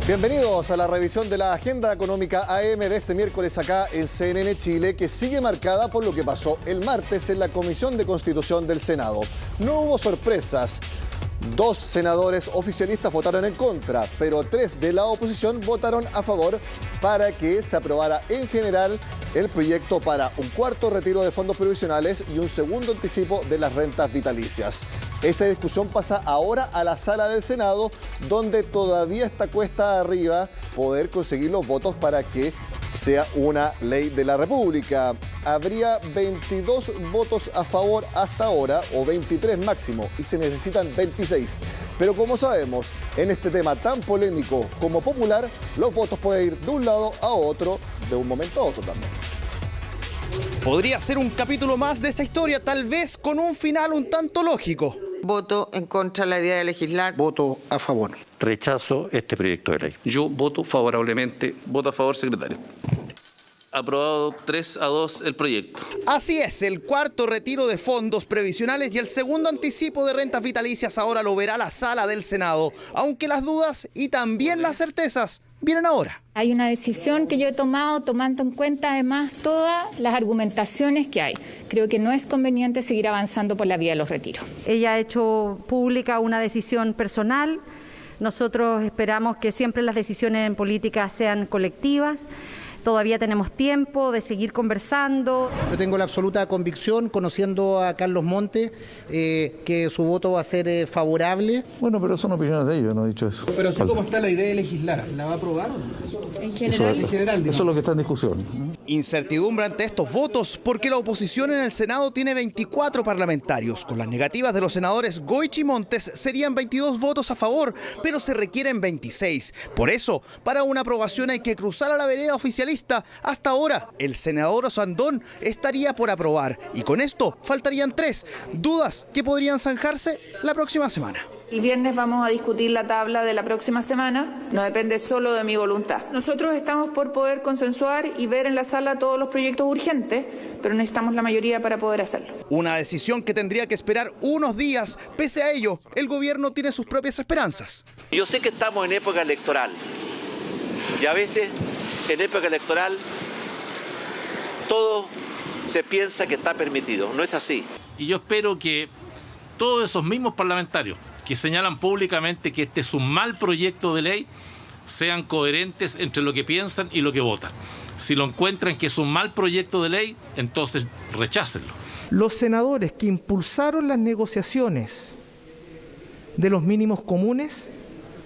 Bienvenidos a la revisión de la agenda económica AM de este miércoles acá en CNN Chile, que sigue marcada por lo que pasó el martes en la Comisión de Constitución del Senado. No hubo sorpresas. 2 senadores oficialistas votaron en contra, pero 3 de la oposición votaron a favor para que se aprobara en general el proyecto para un cuarto retiro de fondos provisionales y un segundo anticipo de las rentas vitalicias. Esa discusión pasa ahora a la sala del Senado, donde todavía está cuesta arriba poder conseguir los votos para que sea una ley de la República. Habría 22 votos a favor hasta ahora, o 23 máximo, y se necesitan 26. Pero como sabemos, en este tema tan polémico como popular, los votos pueden ir de un lado a otro, de un momento a otro también. Podría ser un capítulo más de esta historia, tal vez con un final un tanto lógico. Voto en contra de la idea de legislar. Voto a favor. Rechazo este proyecto de ley. Yo voto favorablemente. Voto a favor, secretario. Aprobado 3-2 el proyecto. Así es, el cuarto retiro de fondos previsionales y el segundo anticipo de rentas vitalicias ahora lo verá la sala del Senado, aunque las dudas y también las certezas vienen ahora. Hay una decisión que yo he tomado tomando en cuenta además todas las argumentaciones que hay. Creo que no es conveniente seguir avanzando por la vía de los retiros. Ella ha hecho pública una decisión personal. Nosotros esperamos que siempre las decisiones en política sean colectivas. Todavía tenemos tiempo de seguir conversando. Yo tengo la absoluta convicción, conociendo a Carlos Montes, que su voto va a ser favorable. Bueno, pero son opiniones de ellos, no he dicho eso. Pero así como está la idea de legislar, ¿la va a aprobar o no? En general. Eso es lo que está en discusión. Incertidumbre ante estos votos porque la oposición en el Senado tiene 24 parlamentarios. Con las negativas de los senadores Goich y Montes serían 22 votos a favor, pero se requieren 26. Por eso, para una aprobación hay que cruzar a la vereda oficialista. Hasta ahora, el senador Osandón estaría por aprobar y con esto faltarían 3 dudas que podrían zanjarse la próxima semana. El viernes vamos a discutir la tabla de la próxima semana, no depende solo de mi voluntad. Nosotros estamos por poder consensuar y ver en la sala todos los proyectos urgentes, pero necesitamos la mayoría para poder hacerlo. Una decisión que tendría que esperar unos días. Pese a ello, el gobierno tiene sus propias esperanzas. Yo sé que estamos en época electoral y a veces en época electoral todo se piensa que está permitido, no es así. Y yo espero que todos esos mismos parlamentarios que señalan públicamente que este es un mal proyecto de ley sean coherentes entre lo que piensan y lo que votan. Si lo encuentran que es un mal proyecto de ley, entonces rechácenlo. Los senadores que impulsaron las negociaciones de los mínimos comunes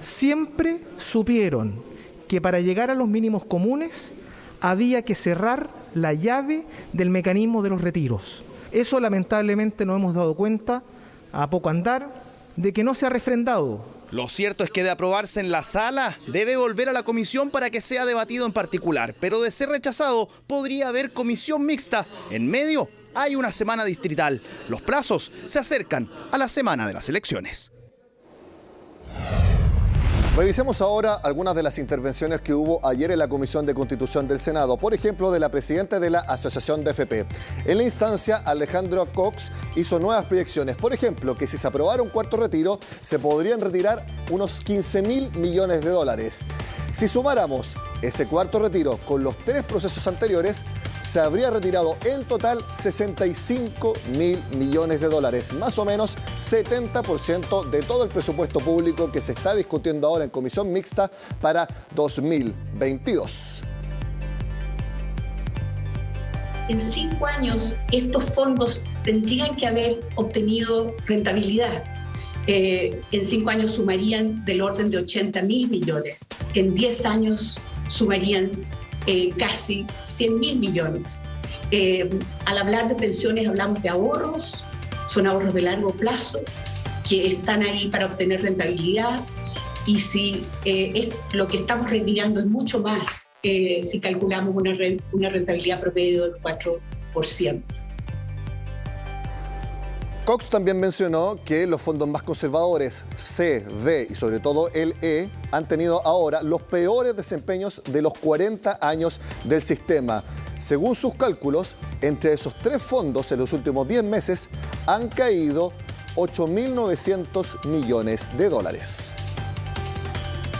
siempre supieron que para llegar a los mínimos comunes había que cerrar la llave del mecanismo de los retiros. Eso lamentablemente nos hemos dado cuenta a poco andar de que no se ha refrendado. Lo cierto es que de aprobarse en la sala, debe volver a la comisión para que sea debatido en particular, pero de ser rechazado podría haber comisión mixta. En medio hay una semana distrital. Los plazos se acercan a la semana de las elecciones. Revisemos ahora algunas de las intervenciones que hubo ayer en la Comisión de Constitución del Senado. Por ejemplo, de la presidenta de la Asociación de FP. En la instancia, Alejandro Cox hizo nuevas proyecciones. Por ejemplo, que si se aprobara un cuarto retiro, se podrían retirar unos 15.000 millones de dólares. Si sumáramos ese cuarto retiro con los 3 procesos anteriores, se habría retirado en total 65.000 millones de dólares, más o menos 70% de todo el presupuesto público que se está discutiendo ahora en comisión mixta para 2022. En 5 años estos fondos tendrían que haber obtenido rentabilidad. En 5 años sumarían del orden de 80.000 millones. En 10 años sumarían casi 100.000 millones. Al hablar de pensiones hablamos de ahorros, son ahorros de largo plazo que están ahí para obtener rentabilidad y si lo que estamos retirando es mucho más si calculamos una rentabilidad promedio del 4%. Cox también mencionó que los fondos más conservadores, C, D y sobre todo el E, han tenido ahora los peores desempeños de los 40 años del sistema. Según sus cálculos, entre esos 3 fondos en los últimos 10 meses han caído 8.900 millones de dólares.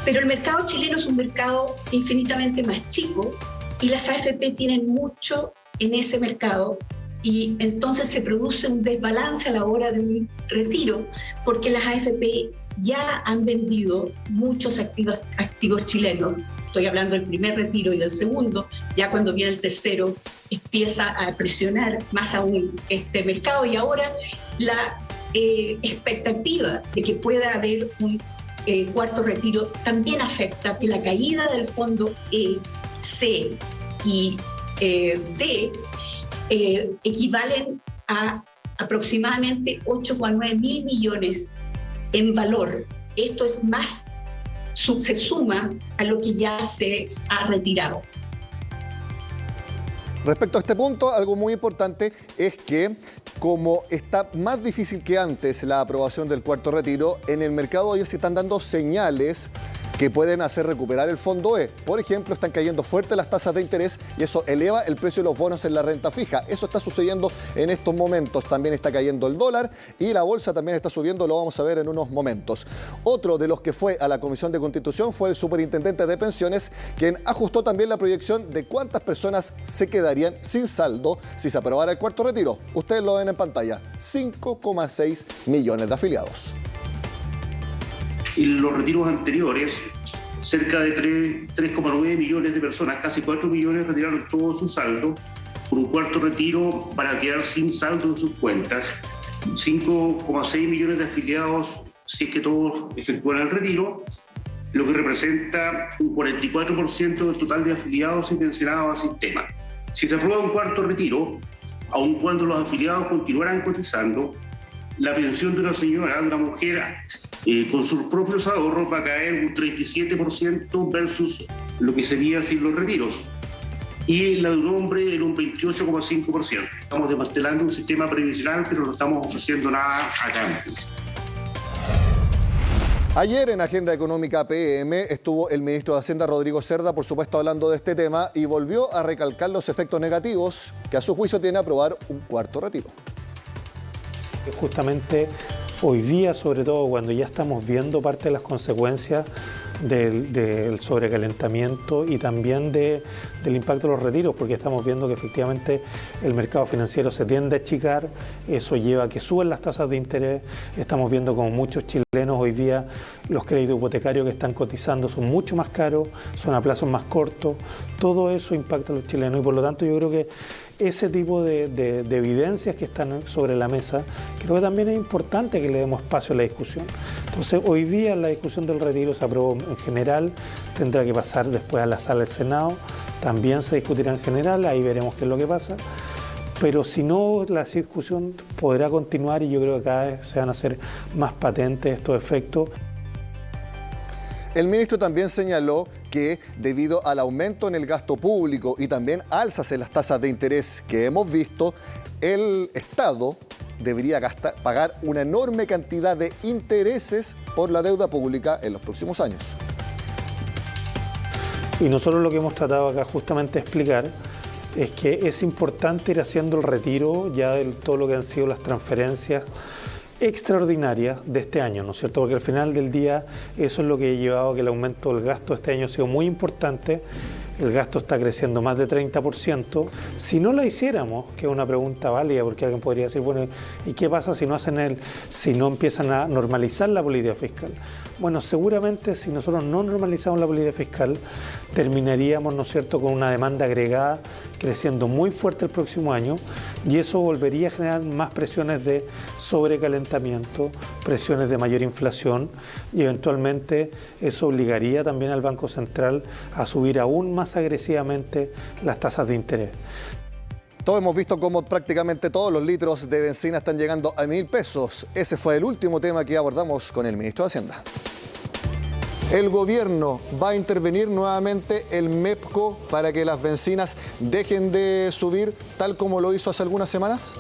Pero el mercado chileno es un mercado infinitamente más chico y las AFP tienen mucho en ese mercado y entonces se produce un desbalance a la hora de un retiro porque las AFP ya han vendido muchos activos chilenos. Estoy hablando del primer retiro y del segundo. Ya cuando viene el tercero empieza a presionar más aún este mercado y ahora la expectativa de que pueda haber un cuarto retiro también afecta que la caída del fondo E, C y D equivalen a aproximadamente 8,9 mil millones en valor. Esto es más, se suma a lo que ya se ha retirado. Respecto a este punto, algo muy importante es que como está más difícil que antes la aprobación del cuarto retiro, en el mercado ellos se están dando señales que pueden hacer recuperar el fondo E. Por ejemplo, están cayendo fuerte las tasas de interés y eso eleva el precio de los bonos en la renta fija. Eso está sucediendo en estos momentos. También está cayendo el dólar y la bolsa también está subiendo, lo vamos a ver en unos momentos. Otro de los que fue a la Comisión de Constitución fue el superintendente de pensiones, quien ajustó también la proyección de cuántas personas se quedarían sin saldo si se aprobara el cuarto retiro. Ustedes lo ven en pantalla, 5,6 millones de afiliados. En los retiros anteriores, cerca de 3,9 millones de personas, casi 4 millones, retiraron todo su saldo por un cuarto retiro para quedar sin saldo en sus cuentas. 5,6 millones de afiliados, si es que todos efectúan el retiro, lo que representa un 44% del total de afiliados y pensionados al sistema. Si se aprueba un cuarto retiro, aun cuando los afiliados continuaran cotizando, la pensión de una señora, de una mujer, con sus propios ahorros va a caer un 37% versus lo que sería sin los retiros. Y la de un hombre en un 28,5%. Estamos desmantelando un sistema previsional, pero no estamos ofreciendo nada a cambio. Ayer en Agenda Económica PM estuvo el ministro de Hacienda, Rodrigo Cerda, por supuesto hablando de este tema y volvió a recalcar los efectos negativos que a su juicio tiene aprobar un cuarto retiro. Justamente hoy día, sobre todo cuando ya estamos viendo parte de las consecuencias del sobrecalentamiento y también del impacto de los retiros, porque estamos viendo que efectivamente el mercado financiero se tiende a achicar, eso lleva a que suban las tasas de interés, estamos viendo como muchos chilenos hoy día los créditos hipotecarios que están cotizando son mucho más caros, son a plazos más cortos, todo eso impacta a los chilenos y por lo tanto yo creo que ese tipo de evidencias que están sobre la mesa, creo que también es importante que le demos espacio a la discusión. Entonces, hoy día la discusión del retiro se aprobó en general, tendrá que pasar después a la sala del Senado, también se discutirá en general, ahí veremos qué es lo que pasa. Pero si no, la discusión podrá continuar y yo creo que cada vez se van a hacer más patentes estos efectos. El ministro también señaló que debido al aumento en el gasto público y también alzas en las tasas de interés que hemos visto, el Estado debería pagar una enorme cantidad de intereses por la deuda pública en los próximos años. Y nosotros lo que hemos tratado acá justamente de explicar es que es importante ir haciendo el retiro ya de todo lo que han sido las transferencias extraordinaria de este año, ¿no es cierto? Porque al final del día eso es lo que ha llevado a que el aumento del gasto este año ha sido muy importante. El gasto está creciendo más de 30%. Si no la hiciéramos, que es una pregunta válida, porque alguien podría decir, bueno, ¿y qué pasa si no empiezan a normalizar la política fiscal? Bueno, seguramente si nosotros no normalizamos la política fiscal, terminaríamos, ¿no es cierto?, con una demanda agregada creciendo muy fuerte el próximo año y eso volvería a generar más presiones de sobrecalentamiento, presiones de mayor inflación y eventualmente eso obligaría también al Banco Central a subir aún más agresivamente las tasas de interés. Todos hemos visto cómo prácticamente todos los litros de benzina están llegando a 1.000 pesos. Ese fue el último tema que abordamos con el ministro de Hacienda. El gobierno va a intervenir nuevamente el MEPCO para que las bencinas dejen de subir tal como lo hizo hace algunas semanas.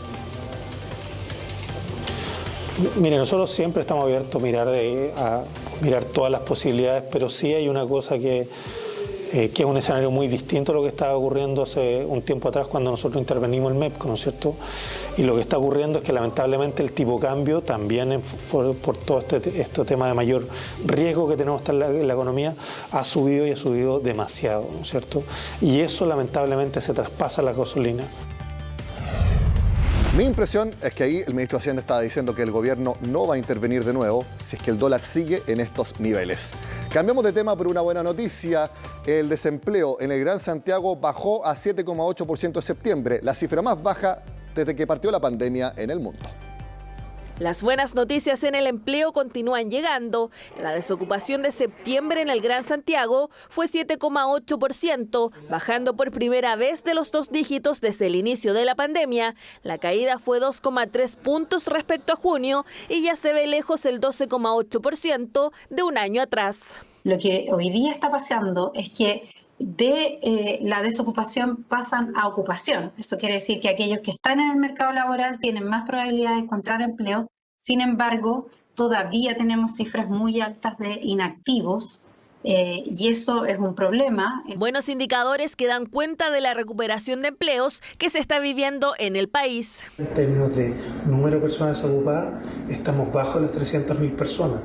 Mire, nosotros siempre estamos abiertos a mirar todas las posibilidades, pero sí hay una cosa que que es un escenario muy distinto a lo que estaba ocurriendo hace un tiempo atrás cuando nosotros intervenimos el MEPCO, ¿no es cierto? Y lo que está ocurriendo es que lamentablemente el tipo de cambio también por todo este tema de mayor riesgo que tenemos en la economía ha subido y ha subido demasiado, ¿no es cierto? Y eso lamentablemente se traspasa a la gasolina. Mi impresión es que ahí el ministro de Hacienda estaba diciendo que el gobierno no va a intervenir de nuevo si es que el dólar sigue en estos niveles. Cambiamos de tema por una buena noticia. El desempleo en el Gran Santiago bajó a 7,8% en septiembre, la cifra más baja desde que partió la pandemia en el mundo. Las buenas noticias en el empleo continúan llegando. La desocupación de septiembre en el Gran Santiago fue 7,8%, bajando por primera vez de los 2 dígitos desde el inicio de la pandemia. La caída fue 2,3 puntos respecto a junio y ya se ve lejos el 12,8% de un año atrás. Lo que hoy día está pasando es que de la desocupación pasan a ocupación. Eso quiere decir que aquellos que están en el mercado laboral tienen más probabilidad de encontrar empleo. Sin embargo, todavía tenemos cifras muy altas de inactivos y eso es un problema. Buenos indicadores que dan cuenta de la recuperación de empleos que se está viviendo en el país. En términos de número de personas desocupadas, estamos bajo las 300.000 personas,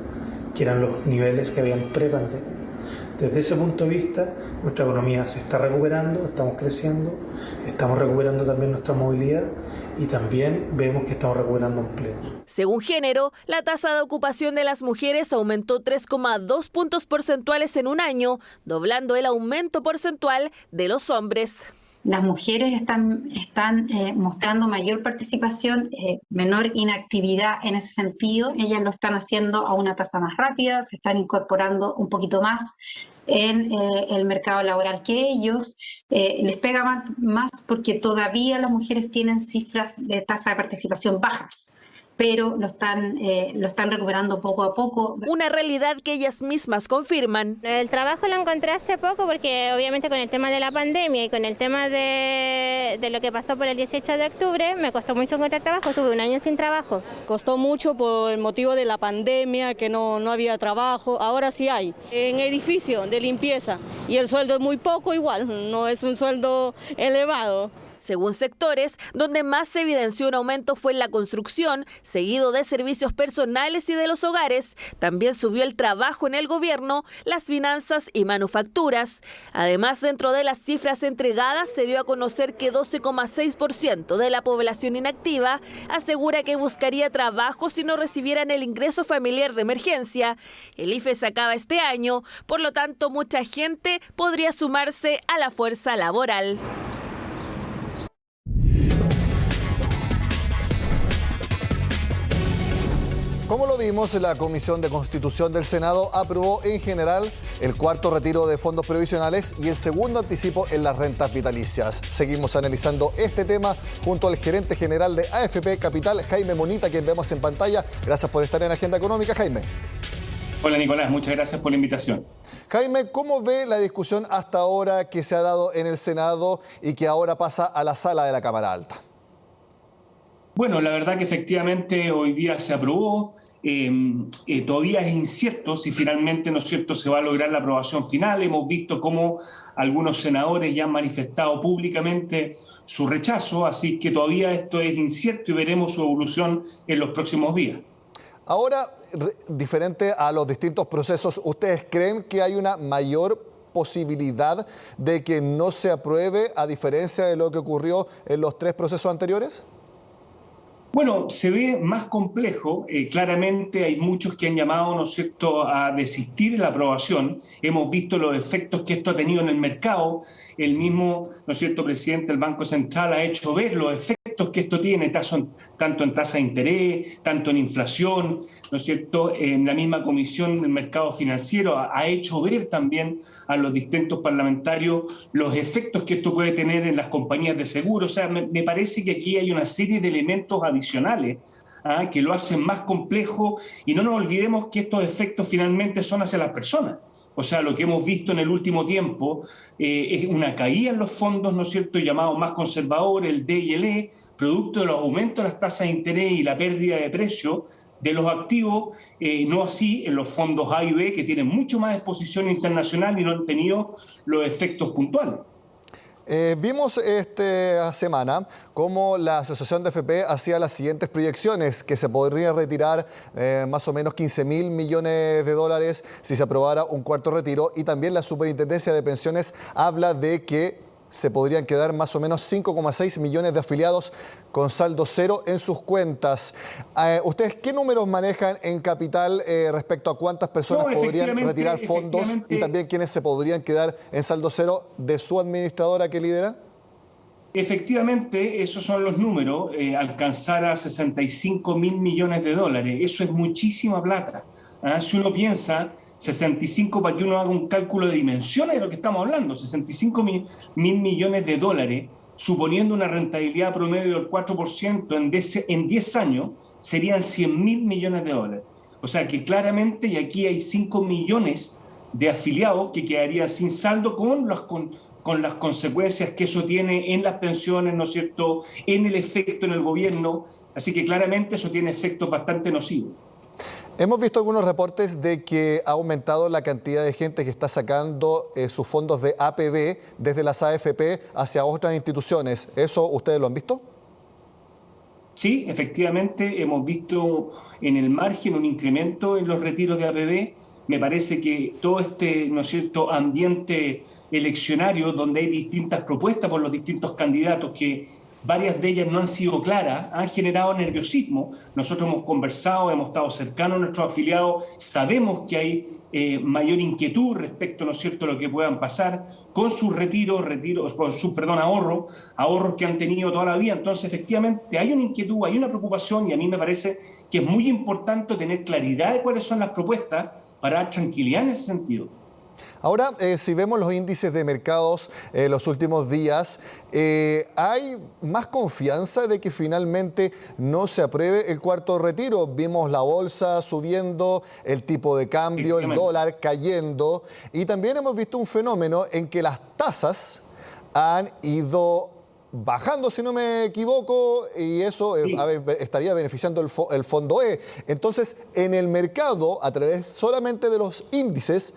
que eran los niveles que habían pre-pandemia. Desde ese punto de vista, nuestra economía se está recuperando, estamos creciendo, estamos recuperando también nuestra movilidad y también vemos que estamos recuperando empleos. Según género, la tasa de ocupación de las mujeres aumentó 3,2 puntos porcentuales en un año, doblando el aumento porcentual de los hombres. Las mujeres están mostrando mayor participación, menor inactividad en ese sentido. Ellas lo están haciendo a una tasa más rápida, se están incorporando un poquito más en el mercado laboral que ellos. Les pega más porque todavía las mujeres tienen cifras de tasa de participación bajas, pero lo están recuperando poco a poco. Una realidad que ellas mismas confirman. El trabajo lo encontré hace poco porque obviamente con el tema de la pandemia y con el tema de lo que pasó por el 18 de octubre me costó mucho encontrar trabajo, estuve un año sin trabajo. Costó mucho por el motivo de la pandemia, que no había trabajo, ahora sí hay. En edificio de limpieza y el sueldo es muy poco igual, no es un sueldo elevado. Según sectores, donde más se evidenció un aumento fue en la construcción, seguido de servicios personales y de los hogares. También subió el trabajo en el gobierno, las finanzas y manufacturas. Además, dentro de las cifras entregadas, se dio a conocer que 12,6% de la población inactiva asegura que buscaría trabajo si no recibieran el ingreso familiar de emergencia. El IFE se acaba este año, por lo tanto, mucha gente podría sumarse a la fuerza laboral. Como lo vimos, la Comisión de Constitución del Senado aprobó en general el cuarto retiro de fondos previsionales y el segundo anticipo en las rentas vitalicias. Seguimos analizando este tema junto al gerente general de AFP Capital, Jaime Monita, quien vemos en pantalla. Gracias por estar en Agenda Económica, Jaime. Hola Nicolás, muchas gracias por la invitación. Jaime, ¿cómo ve la discusión hasta ahora que se ha dado en el Senado y que ahora pasa a la sala de la Cámara Alta? Bueno, la verdad que efectivamente hoy día se aprobó. Todavía es incierto si finalmente, ¿no es cierto?, se va a lograr la aprobación final. Hemos visto cómo algunos senadores ya han manifestado públicamente su rechazo, así que todavía esto es incierto y veremos su evolución en los próximos días. Ahora, diferente a los distintos procesos, ¿ustedes creen que hay una mayor posibilidad de que no se apruebe a diferencia de lo que ocurrió en los 3 procesos anteriores? Bueno, se ve más complejo. Claramente hay muchos que han llamado, ¿no es cierto?, a desistir de la aprobación. Hemos visto los efectos que esto ha tenido en el mercado. El mismo, ¿no es cierto?, presidente del Banco Central ha hecho ver los efectos que esto tiene, tanto en tasa de interés, tanto en inflación, ¿no es cierto? En la misma Comisión del Mercado Financiero ha hecho ver también a los distintos parlamentarios los efectos que esto puede tener en las compañías de seguro. O sea, me parece que aquí hay una serie de elementos adicionales que lo hacen más complejo, y no nos olvidemos que estos efectos finalmente son hacia las personas. O sea, lo que hemos visto en el último tiempo es una caída en los fondos, ¿no es cierto?, llamados más conservadores, el D y el E, producto de los aumentos de las tasas de interés y la pérdida de precio de los activos, no así en los fondos A y B, que tienen mucho más exposición internacional y no han tenido los efectos puntuales. Vimos esta semana cómo la Asociación de FP hacía las siguientes proyecciones, que se podría retirar más o menos 15.000 millones de dólares si se aprobara un cuarto retiro, y también la Superintendencia de Pensiones habla de que se podrían quedar más o menos 5,6 millones de afiliados con saldo cero en sus cuentas. ¿Ustedes qué números manejan en capital respecto a cuántas personas podrían retirar fondos y también quiénes se podrían quedar en saldo cero de su administradora que lidera? Efectivamente, esos son los números, alcanzar a 65.000 millones de dólares, eso es muchísima plata. Si uno piensa, 65, para que uno haga un cálculo de dimensiones de lo que estamos hablando, 65.000 millones de dólares, suponiendo una rentabilidad promedio del 4% en 10 años, serían 100.000 millones de dólares. O sea que claramente, y aquí hay 5 millones de afiliados que quedarían sin saldo con las consecuencias que eso tiene en las pensiones, ¿no es cierto?, en el efecto en el gobierno. Así que claramente eso tiene efectos bastante nocivos. Hemos visto algunos reportes de que ha aumentado la cantidad de gente que está sacando sus fondos de APB desde las AFP hacia otras instituciones. ¿Eso ustedes lo han visto? Sí, efectivamente hemos visto en el margen un incremento en los retiros de APB. Me parece que todo este, ¿no es cierto?, ambiente eleccionario donde hay distintas propuestas por los distintos candidatos que varias de ellas no han sido claras, han generado nerviosismo. Nosotros hemos conversado, hemos estado cercanos a nuestros afiliados, sabemos que hay mayor inquietud respecto, ¿no es cierto?, a lo que puedan pasar con sus ahorros que han tenido toda la vida. Entonces, efectivamente, hay una inquietud, hay una preocupación, y a mí me parece que es muy importante tener claridad de cuáles son las propuestas para dar tranquilidad en ese sentido. Ahora, si vemos los índices de mercados los últimos días, ¿hay más confianza de que finalmente no se apruebe el cuarto retiro? Vimos la bolsa subiendo, el tipo de cambio, el dólar cayendo, y también hemos visto un fenómeno en que las tasas han ido bajando, si no me equivoco, y eso estaría beneficiando el fondo E. Entonces, en el mercado, a través solamente de los índices,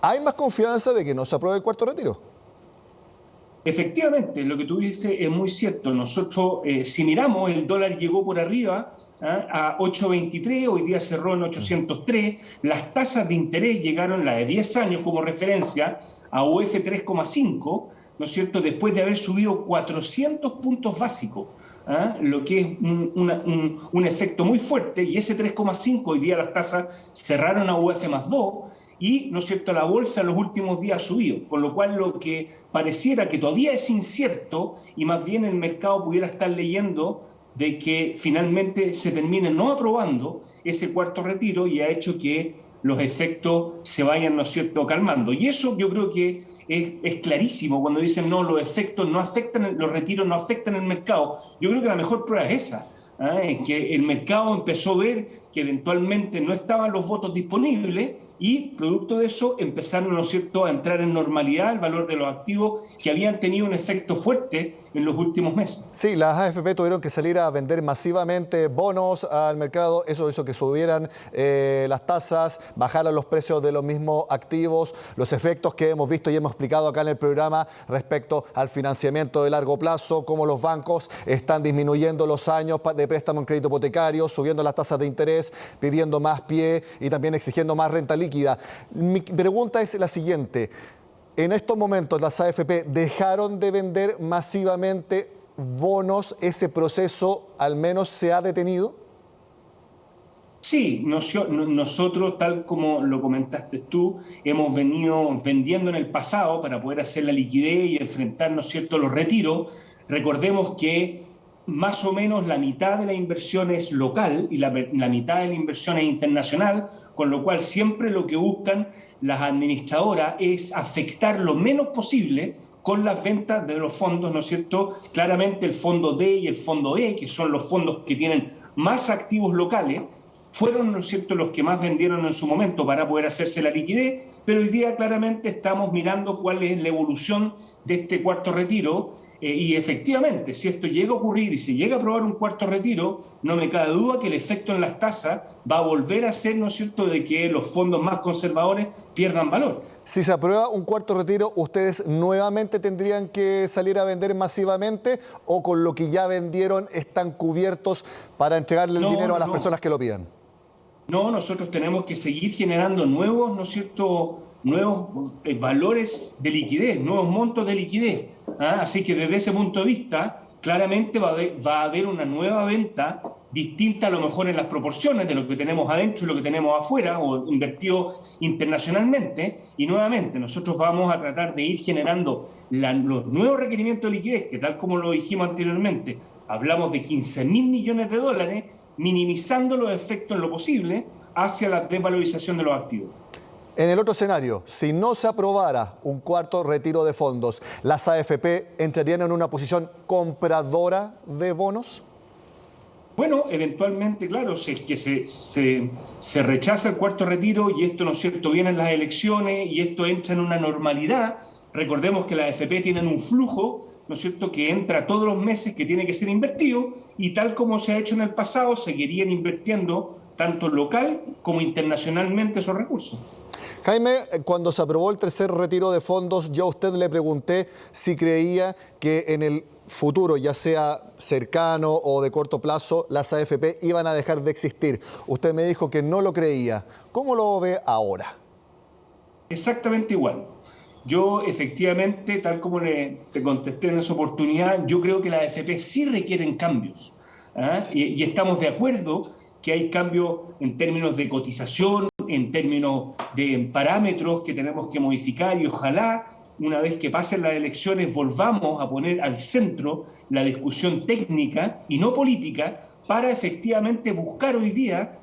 ¿hay más confianza de que no se apruebe el cuarto retiro? Efectivamente, lo que tú dices es muy cierto. Nosotros, si miramos, el dólar llegó por arriba a 8.23, hoy día cerró en 803. Las tasas de interés llegaron, la de 10 años como referencia, a UF 3,5, ¿no es cierto?, después de haber subido 400 puntos básicos. Lo que es un efecto muy fuerte, y ese 3,5 hoy día las tasas cerraron a UF más 2, y, ¿no es cierto?, la bolsa en los últimos días ha subido, con lo cual lo que pareciera que todavía es incierto, y más bien el mercado pudiera estar leyendo de que finalmente se termine no aprobando ese cuarto retiro, y ha hecho que los efectos se vayan, ¿no es cierto?, calmando. Y eso yo creo que es clarísimo cuando dicen no, los efectos no afectan, los retiros no afectan el mercado. Yo creo que la mejor prueba es esa. Que el mercado empezó a ver que eventualmente no estaban los votos disponibles, y producto de eso empezaron, ¿no es cierto?, a entrar en normalidad el valor de los activos que habían tenido un efecto fuerte en los últimos meses. Sí, las AFP tuvieron que salir a vender masivamente bonos al mercado. Eso hizo que subieran las tasas, bajaran los precios de los mismos activos, los efectos que hemos visto y hemos explicado acá en el programa respecto al financiamiento de largo plazo, cómo los bancos están disminuyendo los años de préstamo en crédito hipotecario, subiendo las tasas de interés, pidiendo más pie y también exigiendo más renta líquida. Mi pregunta es la siguiente: ¿en estos momentos las AFP dejaron de vender masivamente bonos? ¿Ese proceso al menos se ha detenido? Sí, nosotros, tal como lo comentaste tú, hemos venido vendiendo en el pasado para poder hacer la liquidez y enfrentar, ¿no es cierto?, los retiros. Recordemos que más o menos la mitad de la inversión es local y la mitad de la inversión es internacional, con lo cual siempre lo que buscan las administradoras es afectar lo menos posible con las ventas de los fondos, ¿no es cierto? Claramente el fondo D y el fondo E, que son los fondos que tienen más activos locales, fueron, ¿no es cierto?, los que más vendieron en su momento para poder hacerse la liquidez, pero hoy día claramente estamos mirando cuál es la evolución de este cuarto retiro. Y efectivamente, si esto llega a ocurrir y si llega a aprobar un cuarto retiro, no me cabe duda que el efecto en las tasas va a volver a ser, ¿no es cierto?, de que los fondos más conservadores pierdan valor. Si se aprueba un cuarto retiro, ¿ustedes nuevamente tendrían que salir a vender masivamente o con lo que ya vendieron están cubiertos para entregarle el dinero a las personas que lo pidan? No, nosotros tenemos que seguir generando nuevos, ¿no es cierto?, nuevos valores de liquidez, nuevos montos de liquidez. Así que desde ese punto de vista, claramente va a haber una nueva venta distinta a lo mejor en las proporciones de lo que tenemos adentro y lo que tenemos afuera o invertido internacionalmente. Y nuevamente nosotros vamos a tratar de ir generando los nuevos requerimientos de liquidez, que tal como lo dijimos anteriormente, hablamos de 15.000 millones de dólares, minimizando los efectos en lo posible hacia la desvalorización de los activos. En el otro escenario, si no se aprobara un cuarto retiro de fondos, ¿las AFP entrarían en una posición compradora de bonos? Bueno, eventualmente, claro, si es que se rechaza el cuarto retiro y esto, ¿no es cierto?, vienen las elecciones y esto entra en una normalidad. Recordemos que las AFP tienen un flujo, ¿no es cierto?, que entra todos los meses, que tiene que ser invertido, y tal como se ha hecho en el pasado, seguirían invirtiendo tanto local como internacionalmente esos recursos. Jaime, cuando se aprobó el tercer retiro de fondos, yo a usted le pregunté si creía que en el futuro, ya sea cercano o de corto plazo, las AFP iban a dejar de existir. Usted me dijo que no lo creía. ¿Cómo lo ve ahora? Exactamente igual. Yo efectivamente, tal como te contesté en esa oportunidad, yo creo que las AFP sí requieren cambios. Y estamos de acuerdo que hay cambios en términos de cotización, en términos de parámetros que tenemos que modificar y ojalá una vez que pasen las elecciones volvamos a poner al centro la discusión técnica y no política para efectivamente buscar hoy día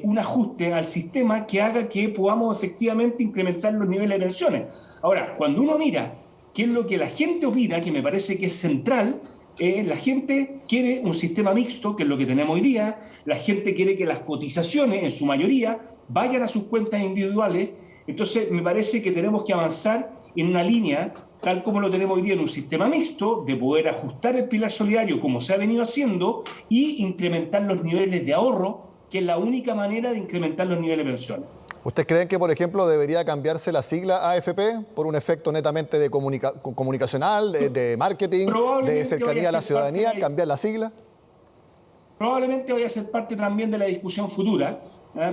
un ajuste al sistema que haga que podamos efectivamente incrementar los niveles de pensiones. Ahora, cuando uno mira qué es lo que la gente opina, que me parece que es central, la gente quiere un sistema mixto, que es lo que tenemos hoy día. La gente quiere que las cotizaciones, en su mayoría, vayan a sus cuentas individuales. Entonces, me parece que tenemos que avanzar en una línea, tal como lo tenemos hoy día en un sistema mixto, de poder ajustar el pilar solidario como se ha venido haciendo y incrementar los niveles de ahorro, que es la única manera de incrementar los niveles de pensiones. ¿Ustedes creen que, por ejemplo, debería cambiarse la sigla AFP por un efecto netamente de comunicacional, de marketing, de cercanía a la ciudadanía, cambiar la sigla? Probablemente vaya a ser parte también de la discusión futura,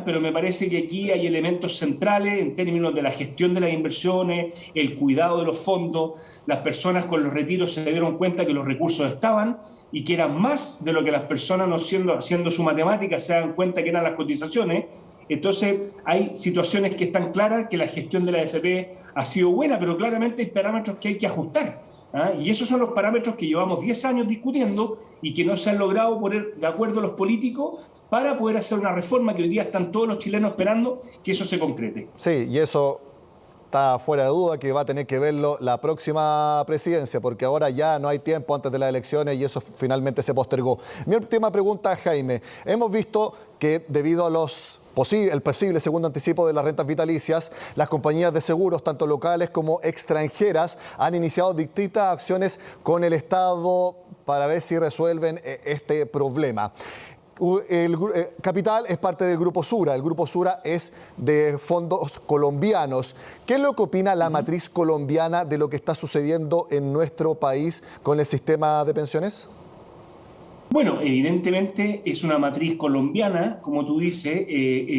pero me parece que aquí hay elementos centrales en términos de la gestión de las inversiones, el cuidado de los fondos. Las personas con los retiros se dieron cuenta que los recursos estaban y que eran más de lo que las personas, no haciendo su matemática, se dan cuenta que eran las cotizaciones. Entonces, hay situaciones que están claras, que la gestión de la AFP ha sido buena, pero claramente hay parámetros que hay que ajustar. Y esos son los parámetros que llevamos 10 años discutiendo y que no se han logrado poner de acuerdo los políticos para poder hacer una reforma que hoy día están todos los chilenos esperando que eso se concrete. Sí, y eso está fuera de duda que va a tener que verlo la próxima presidencia, porque ahora ya no hay tiempo antes de las elecciones y eso finalmente se postergó. Mi última pregunta, Jaime. Hemos visto que debido a el posible segundo anticipo de las rentas vitalicias, las compañías de seguros, tanto locales como extranjeras, han iniciado distintas acciones con el Estado para ver si resuelven este problema. Capital es parte del Grupo Sura. El Grupo Sura es de fondos colombianos. ¿Qué es lo que opina la matriz colombiana de lo que está sucediendo en nuestro país con el sistema de pensiones? Bueno, evidentemente es una matriz colombiana, como tú dices,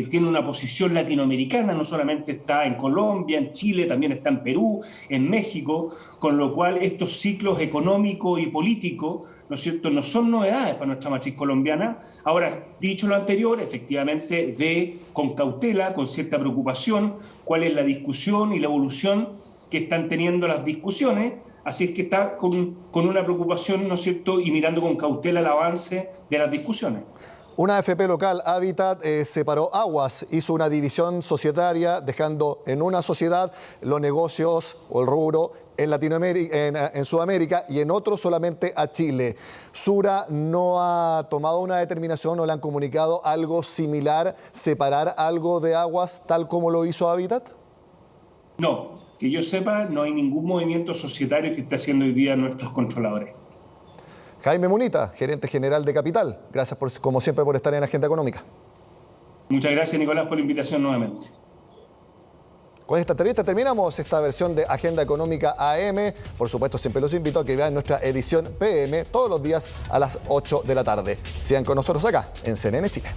tiene una posición latinoamericana, no solamente está en Colombia, en Chile, también está en Perú, en México, con lo cual estos ciclos económicos y políticos, ¿no es cierto?, no son novedades para nuestra matriz colombiana. Ahora, dicho lo anterior, efectivamente ve con cautela, con cierta preocupación, cuál es la discusión y la evolución que están teniendo las discusiones. Así es que está con una preocupación, ¿no es cierto?, y mirando con cautela el avance de las discusiones. Una AFP local, Habitat, separó aguas, hizo una división societaria, dejando en una sociedad los negocios o el rubro en Latinoamérica, en Sudamérica, y en otro solamente a Chile. ¿Sura no ha tomado una determinación o le han comunicado algo similar, separar algo de aguas tal como lo hizo Habitat? No. que yo sepa, no hay ningún movimiento societario que esté haciendo hoy día nuestros controladores. Jaime Munita, gerente general de Capital. Gracias, como siempre, por estar en Agenda Económica. Muchas gracias, Nicolás, por la invitación nuevamente. Con esta entrevista terminamos esta versión de Agenda Económica AM. Por supuesto, siempre los invito a que vean nuestra edición PM todos los días a las 8 de la tarde. Sigan con nosotros acá en CNN Chile.